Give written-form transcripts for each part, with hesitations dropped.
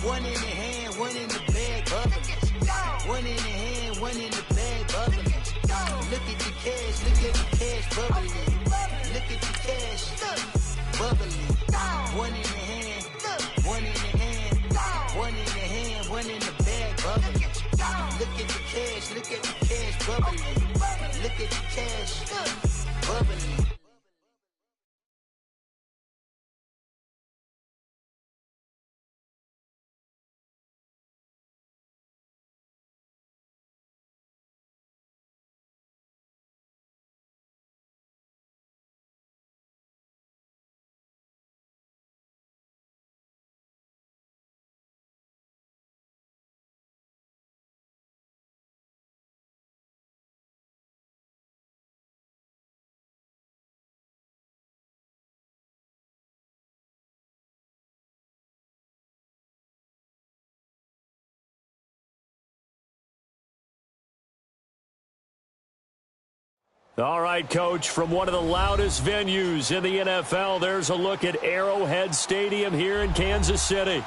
One in the hand, one in the bag, bubbling. One in the hand, one in the bag, bubbling. Look at the cash bubbling. Look at the cash bubbling. One in the hand, one in the hand, one in the hand, one in the bag, bubbling. Look at the cash bubbling. Look at the cash bubbling. All right, Coach, from one of the loudest venues in the NFL, there's a look at Arrowhead Stadium here in Kansas City.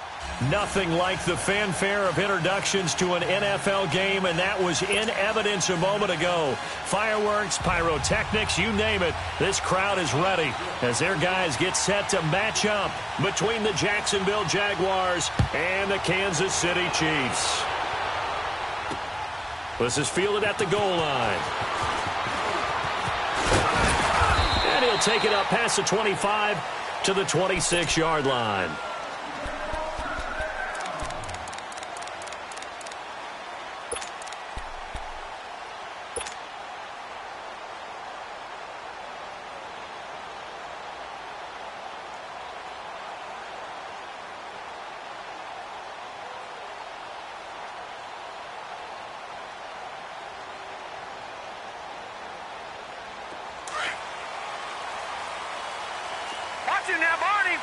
Nothing like the fanfare of introductions to an NFL game, and that was in evidence a moment ago. Fireworks, pyrotechnics, you name it, this crowd is ready as their guys get set to match up between the Jacksonville Jaguars and the Kansas City Chiefs. This is fielded at the goal line. And he'll take it up past the 25 to the 26-yard line. Now, Barney!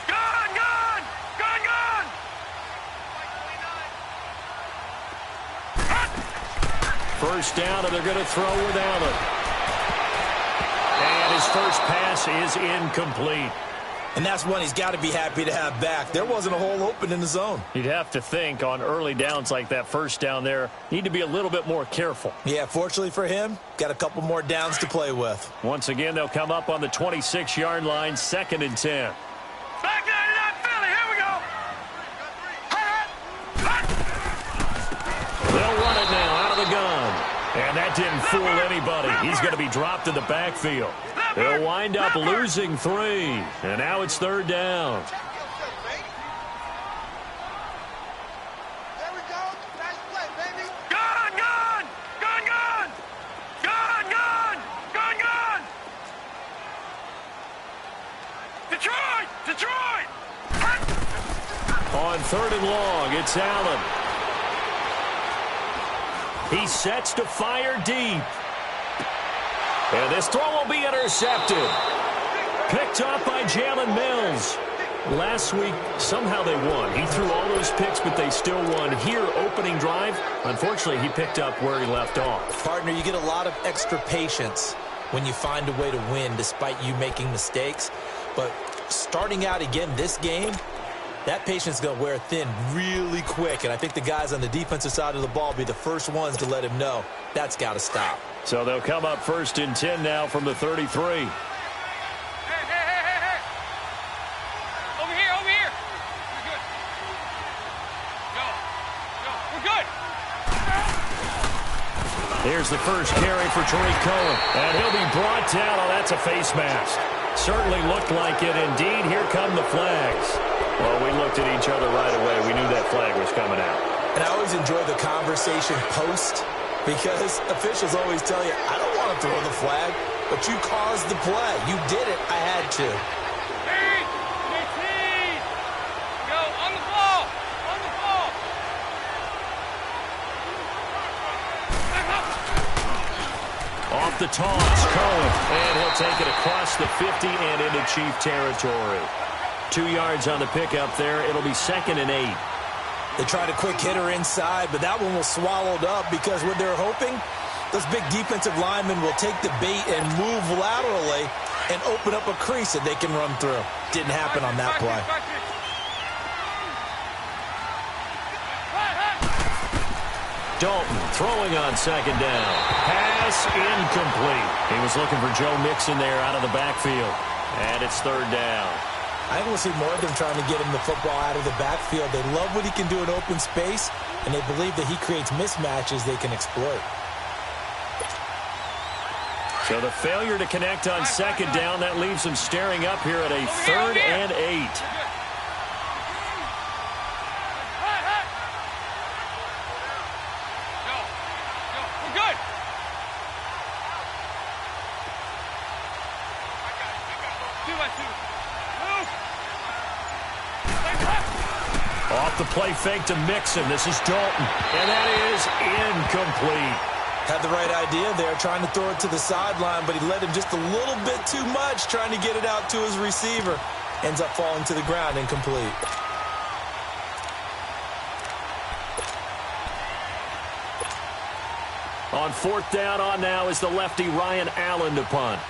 Gone! First down, and they're going to throw without it. And his first pass is incomplete. And that's one he's got to be happy to have back. There wasn't a hole open in the zone. You'd have to think on early downs like that first down there, need to be a little bit more careful. Yeah, fortunately for him, got a couple more downs to play with. Once again, they'll come up on the 26-yard line, 2nd and 10. Back 99 Philly, here we go. They'll run it now out of the gun. And that didn't fool anybody. He's going to be dropped in the backfield. They'll wind up losing 3. And now it's 3rd down. There we go. Nice play, baby. Gone! Detroit! On 3rd and long, it's Allen. He sets to fire deep. And this throw will be intercepted. Picked off by Jalen Mills. Last week, somehow they won. He threw all those picks, but they still won. Here, opening drive, unfortunately, he picked up where he left off. Partner, you get a lot of extra patience when you find a way to win despite you making mistakes. But starting out again this game, that patience is going to wear thin really quick. And I think the guys on the defensive side of the ball will be the first ones to let him know that's got to stop. So they'll come up 1st and 10 now from the 33. Hey. Over here. We're good. Go. We're good. Here's the first carry for Tariq Cohen. And he'll be brought down. Oh, that's a face mask. Certainly looked like it. Indeed, here come the flags. Well, we looked at each other right away. We knew that flag was coming out. And I always enjoy the conversation post because officials always tell you, I don't want to throw the flag, but you caused the play. You did it. I had to. Go on the ball. Off the toss, Cohen. And he'll take it across the 50 and into Chief territory. 2 yards on the pickup there. It'll be 2nd and 8. They tried a quick hitter inside, but that one was swallowed up because what they're hoping, those big defensive linemen will take the bait and move laterally and open up a crease that they can run through. Didn't happen on that play. Dalton throwing on second down. Pass incomplete. He was looking for Joe Mixon there out of the backfield. And it's third down. I think we'll see more of them trying to get him the football out of the backfield. They love what he can do in open space, and they believe that he creates mismatches they can exploit. So the failure to connect on second down, that leaves them staring up here at a 3rd and 8. Off the play fake to Mixon. This is Dalton. And that is incomplete. Had the right idea there, trying to throw it to the sideline, but he led him just a little bit too much, trying to get it out to his receiver. Ends up falling to the ground, incomplete. On 4th down on now is the lefty Ryan Allen to punt.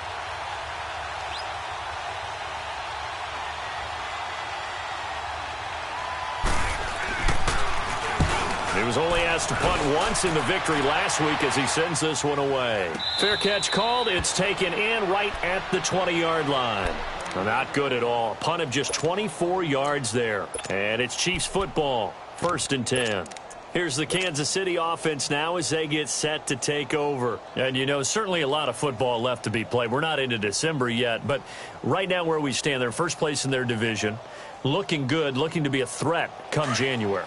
He was only asked to punt once in the victory last week as he sends this one away. Fair catch called. It's taken in right at the 20-yard line. Not good at all. Punt of just 24 yards there. And it's Chiefs football. 1st and 10. Here's the Kansas City offense now as they get set to take over. And, you know, certainly a lot of football left to be played. We're not into December yet, but right now where we stand, they're first place in their division. Looking good, looking to be a threat come January.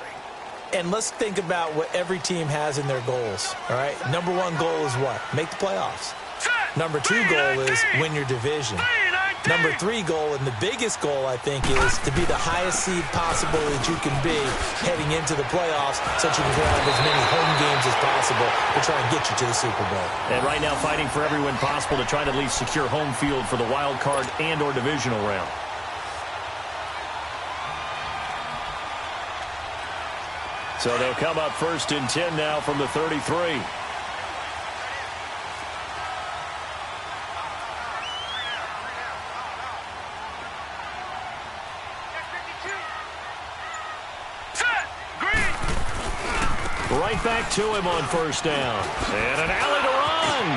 And let's think about what every team has in their goals, all right? Number 1 goal is what? Make the playoffs. Number 2 goal is win your division. Number 3 goal, and the biggest goal, I think, is to be the highest seed possible that you can be heading into the playoffs so that you can have as many home games as possible to try and get you to the Super Bowl. And right now fighting for every win possible to try to at least secure home field for the wild card and or divisional round. So they'll come up 1st and 10 now from the 33. Right back to him on 1st down. And an alley to run.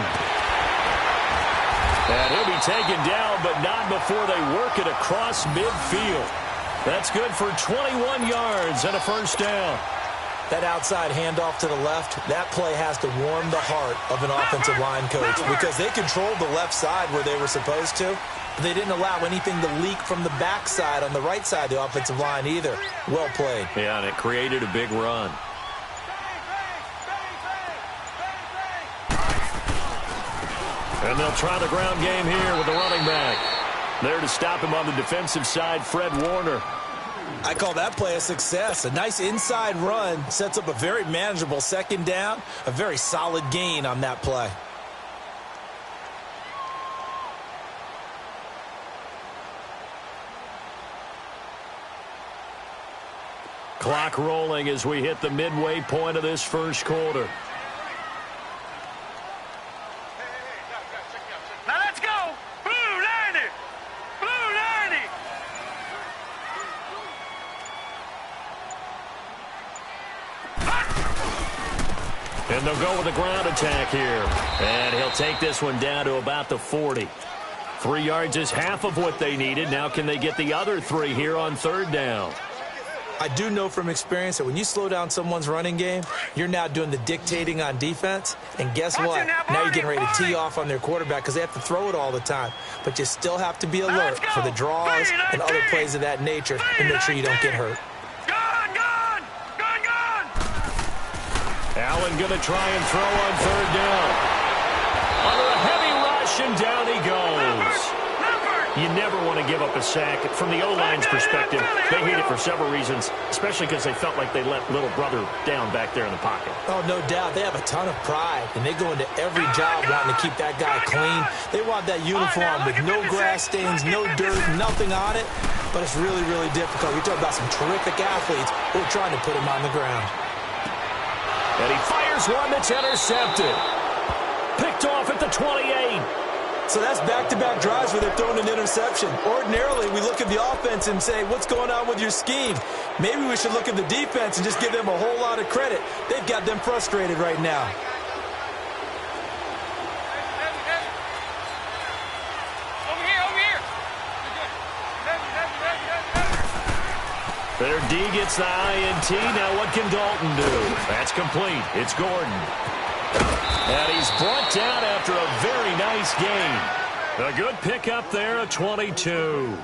And he'll be taken down, but not before they work it across midfield. That's good for 21 yards and a 1st down. That outside handoff to the left, that play has to warm the heart of an offensive line coach because they controlled the left side where they were supposed to, but they didn't allow anything to leak from the backside on the right side of the offensive line either. Well played. Yeah, and it created a big run. And they'll try the ground game here with the running back. There to stop him on the defensive side, Fred Warner. I call that play a success. A nice inside run sets up a very manageable 2nd down, a very solid gain on that play. Clock rolling as we hit the midway point of this 1st quarter. Now let's go! Blue 90! Blue 90! And they'll go with a ground attack here. And he'll take this one down to about the 40. 3 yards is half of what they needed. Now can they get the other 3 here on 3rd down? I do know from experience that when you slow down someone's running game, you're now doing the dictating on defense. And guess what? Now you're getting ready to tee off on their quarterback because they have to throw it all the time. But you still have to be alert for the draws and other plays of that nature and make sure you don't get hurt. Allen going to try and throw on 3rd down. Under a heavy rush, and down he goes. You never want to give up a sack. From the O-line's perspective, they hate it for several reasons, especially because they felt like they let little brother down back there in the pocket. Oh, no doubt. They have a ton of pride, and they go into every job wanting to keep that guy clean. They want that uniform with no grass stains, no dirt, nothing on it. But it's really, really difficult. You're talking about some terrific athletes who are trying to put him on the ground. And he fires one that's intercepted. Picked off at the 28. So that's back-to-back drives where they're throwing an interception. Ordinarily, we look at the offense and say, what's going on with your scheme? Maybe we should look at the defense and just give them a whole lot of credit. They've got them frustrated right now. Their D gets the INT. Now what can Dalton do? That's complete. It's Gordon. And he's brought down after a very nice gain. A good pickup there, a 22.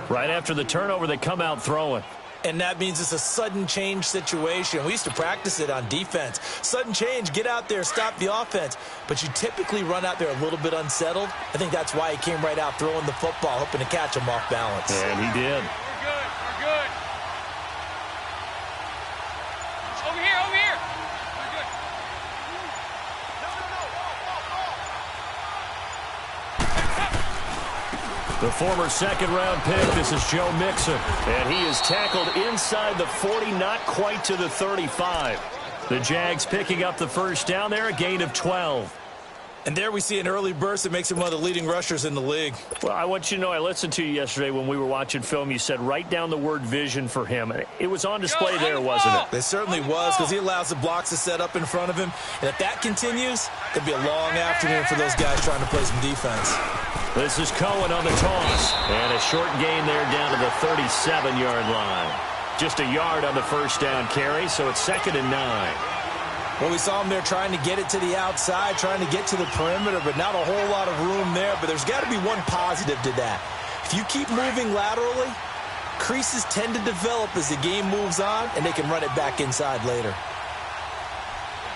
Right after the turnover, they come out throwing. And that means it's a sudden change situation. We used to practice it on defense. Sudden change, get out there, stop the offense. But you typically run out there a little bit unsettled. I think that's why he came right out throwing the football, hoping to catch him off balance. And he did. We're good. Over here. We're good. The former second-round pick, this is Joe Mixon. And he is tackled inside the 40, not quite to the 35. The Jags picking up the first down there, a gain of 12. And there we see an early burst that makes him one of the leading rushers in the league. Well, I want you to know, I listened to you yesterday when we were watching film. You said write down the word vision for him. It was on display there, wasn't it? It certainly was, because he allows the blocks to set up in front of him. And if that continues, it'll be a long afternoon for those guys trying to play some defense. This is Cohen on the toss. And a short gain there down to the 37-yard line. Just a yard on the first down carry, so it's 2nd and 9. Well, we saw him there trying to get it to the outside, trying to get to the perimeter, but not a whole lot of room there. But there's got to be one positive to that. If you keep moving laterally, creases tend to develop as the game moves on, and they can run it back inside later.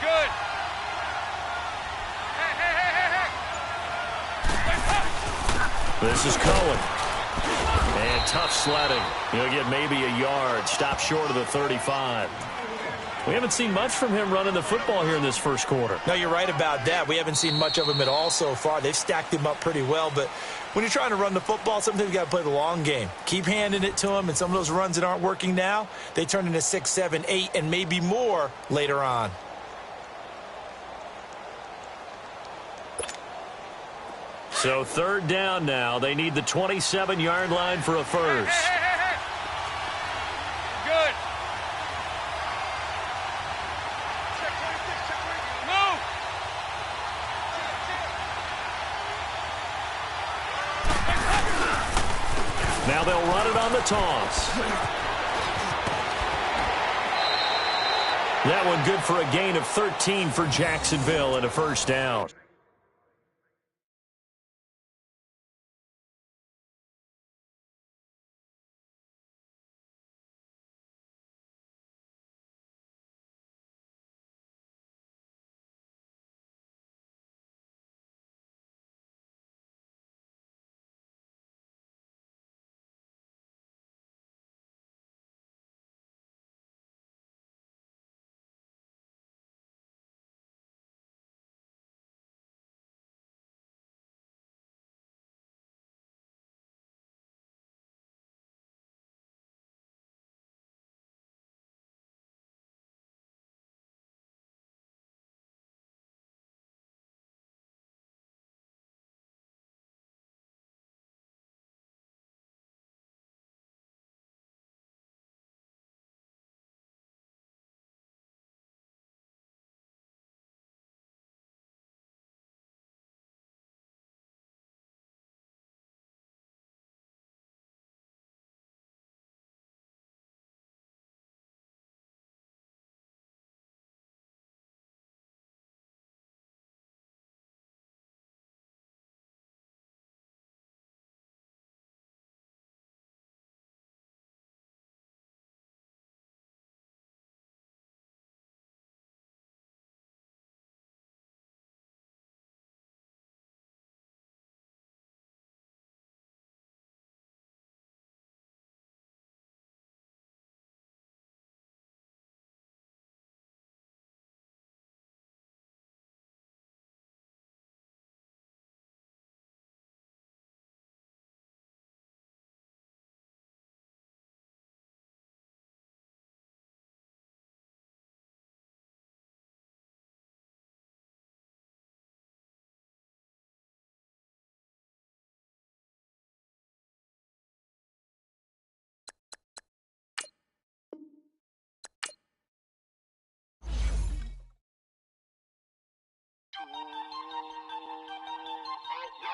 Good. Hey. This is Cohen. And tough sledding. He'll get maybe a yard. Stop short of the 35. We haven't seen much from him running the football here in this first quarter. No, you're right about that. We haven't seen much of him at all so far. They've stacked him up pretty well, but when you're trying to run the football, sometimes you got to play the long game. Keep handing it to him, and some of those runs that aren't working now, they turn into 6, 7, 8, and maybe more later on. So 3rd down now. They need the 27-yard line for a first. Hey. Good. Move. Now they'll run it on the toss. That one good for a gain of 13 for Jacksonville and a first down.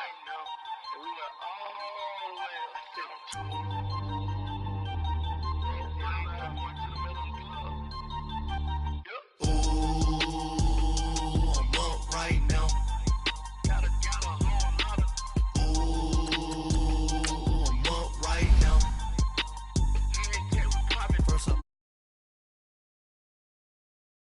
tighten up, and we went all the way up to